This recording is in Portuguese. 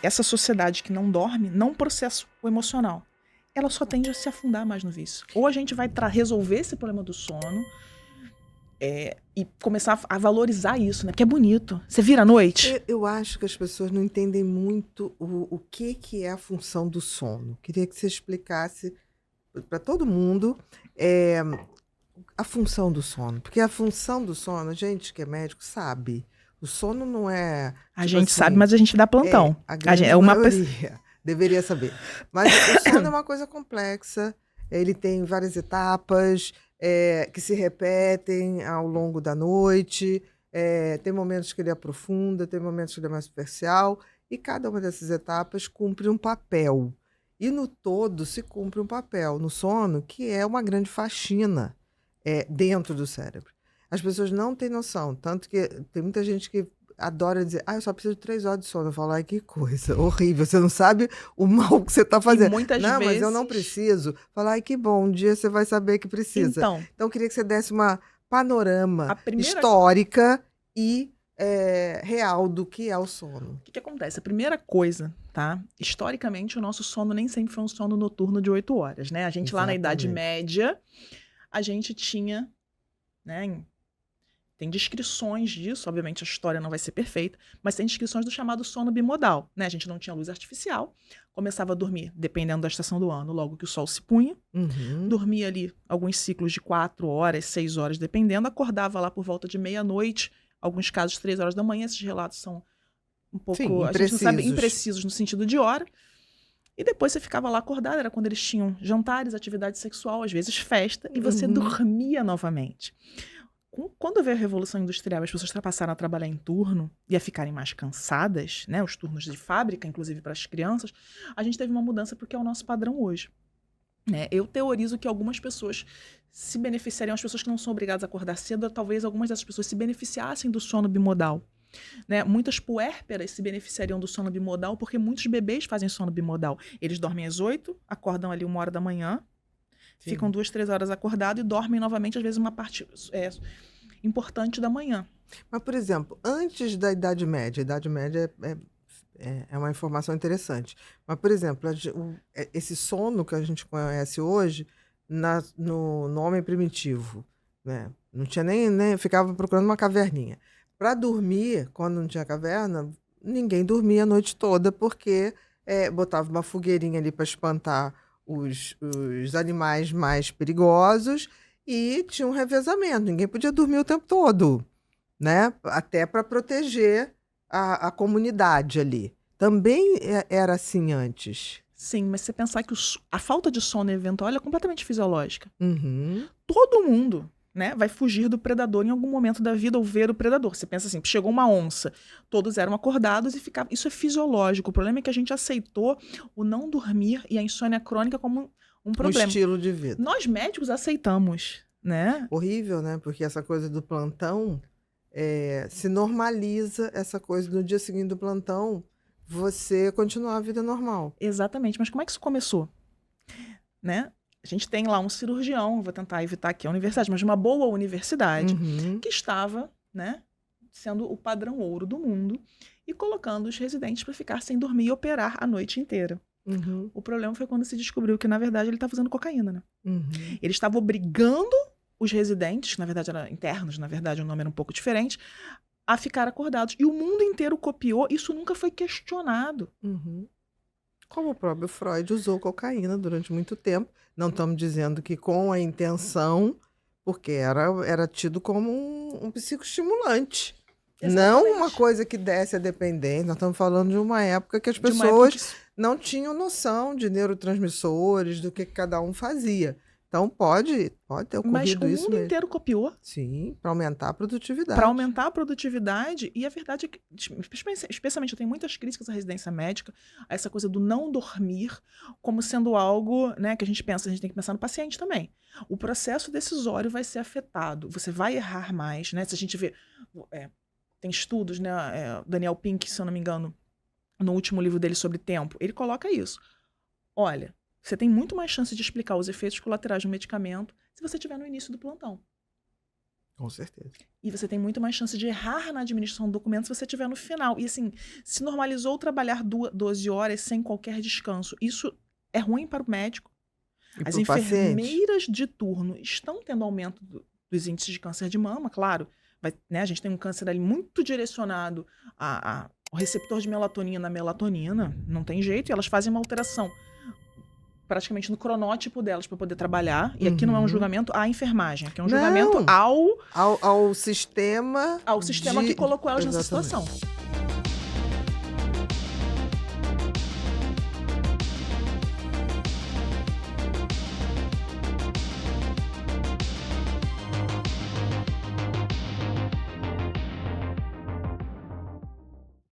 essa sociedade que não dorme não processa o emocional. Ela só tende a se afundar mais no vício. Ou a gente vai resolver esse problema do sono e começar a valorizar isso, né? Porque é bonito. Você vira à noite. Eu acho que as pessoas não entendem muito o que é a função do sono. Queria que você explicasse para todo mundo a função do sono. Porque a função do sono, a gente que é médico sabe. O sono não é. A gente sabe, mas a gente dá plantão. A grande maioria deveria saber. Mas o sono é uma coisa complexa. Ele tem várias etapas que se repetem ao longo da noite. Tem momentos que ele aprofunda, tem momentos que ele é mais superficial. E cada uma dessas etapas cumpre um papel. E no todo se cumpre um papel no sono, que é uma grande faxina dentro do cérebro. As pessoas não têm noção, tanto que tem muita gente que adora dizer, eu só preciso de 3 horas de sono. Eu falo, ai, que coisa horrível, você não sabe o mal que você está fazendo. Muitas vezes... mas eu não preciso. Falar, ai, que bom, um dia você vai saber que precisa. Então eu queria que você desse uma panorama histórica e real do que é o sono. O que acontece? A primeira coisa, tá? Historicamente, o nosso sono nem sempre foi um sono noturno de 8 horas, né? A gente Exatamente. Lá na Idade Média, a gente tinha, né? Tem descrições disso, obviamente a história não vai ser perfeita, mas tem descrições do chamado sono bimodal, né? A gente não tinha luz artificial, começava a dormir, dependendo da estação do ano, logo que o sol se punha, dormia ali alguns ciclos de 4 horas, 6 horas, dependendo, acordava lá por volta de meia-noite, alguns casos 3 horas da manhã, esses relatos são um pouco, a gente não sabe, imprecisos no sentido de hora, e depois você ficava lá acordado, era quando eles tinham jantares, atividade sexual, às vezes festa, e você dormia novamente. Quando veio a Revolução Industrial, as pessoas passaram a trabalhar em turno e a ficarem mais cansadas, né, os turnos de fábrica, inclusive para as crianças, a gente teve uma mudança porque é o nosso padrão hoje. Eu teorizo que algumas pessoas se beneficiariam, as pessoas que não são obrigadas a acordar cedo, talvez algumas dessas pessoas se beneficiassem do sono bimodal. Né? Muitas puérperas se beneficiariam do sono bimodal porque muitos bebês fazem sono bimodal. Eles dormem às 8, acordam ali 1 hora da manhã, ficam 2, 3 horas acordados e dormem novamente, às vezes, uma parte importante da manhã. Mas, por exemplo, antes da Idade Média, a Idade Média é uma informação interessante. Mas, por exemplo, esse sono que a gente conhece hoje, no homem primitivo, né? Não tinha nem ficava procurando uma caverninha. Para dormir, quando não tinha caverna, ninguém dormia a noite toda, porque botava uma fogueirinha ali para espantar os animais mais perigosos e tinha um revezamento. Ninguém podia dormir o tempo todo, né? Até para proteger a comunidade ali. Também era assim antes. Sim, mas você pensar que a falta de sono eventual é completamente fisiológica. Todo mundo, né, vai fugir do predador em algum momento da vida ou ver o predador. Você pensa assim, chegou uma onça, todos eram acordados e ficavam... Isso é fisiológico. O problema é que a gente aceitou o não dormir e a insônia crônica como um problema. Um estilo de vida. Nós médicos aceitamos, né? Horrível, né? Porque essa coisa do plantão, se normaliza essa coisa no dia seguinte do plantão, você continuar a vida normal. Exatamente. Mas como é que isso começou? Né? A gente tem lá um cirurgião, vou tentar evitar aqui a universidade, mas uma boa universidade, que estava, né, sendo o padrão ouro do mundo e colocando os residentes para ficar sem dormir e operar a noite inteira. O problema foi quando se descobriu que, na verdade, ele estava usando cocaína. Né? Ele estava obrigando os residentes, que na verdade eram internos, na verdade o nome era um pouco diferente, a ficar acordados. E o mundo inteiro copiou, isso nunca foi questionado. Como o próprio Freud usou cocaína durante muito tempo. Não estamos dizendo que com a intenção, porque era tido como um psicoestimulante. Exatamente. Não uma coisa que desse a dependência. Nós estamos falando de uma época que as pessoas não tinham noção de neurotransmissores, do que cada um fazia. Então pode ter ocorrido isso mesmo. Mas o mundo inteiro copiou. Sim, para aumentar a produtividade. Para aumentar a produtividade. E a verdade é que, especialmente, eu tenho muitas críticas à residência médica, a essa coisa do não dormir como sendo algo, né, que a gente tem que pensar no paciente também. O processo decisório vai ser afetado. Você vai errar mais, né? Se a gente vê... tem estudos, né? Daniel Pink, se eu não me engano, no último livro dele sobre tempo, ele coloca isso. Olha... Você tem muito mais chance de explicar os efeitos colaterais do medicamento se você estiver no início do plantão. Com certeza. E você tem muito mais chance de errar na administração do documento se você estiver no final. E assim, se normalizou trabalhar 12 horas sem qualquer descanso. Isso é ruim para o médico. E As pro paciente? enfermeiras de turno estão tendo aumento dos índices de câncer de mama, claro. Né, a gente tem um câncer ali muito direcionado ao receptor de melatonina na melatonina. Não tem jeito. E elas fazem uma alteração praticamente no cronótipo delas para poder trabalhar. E aqui não é um julgamento à enfermagem, aqui é um julgamento ao sistema. Ao sistema que colocou elas nessa Exatamente. situação.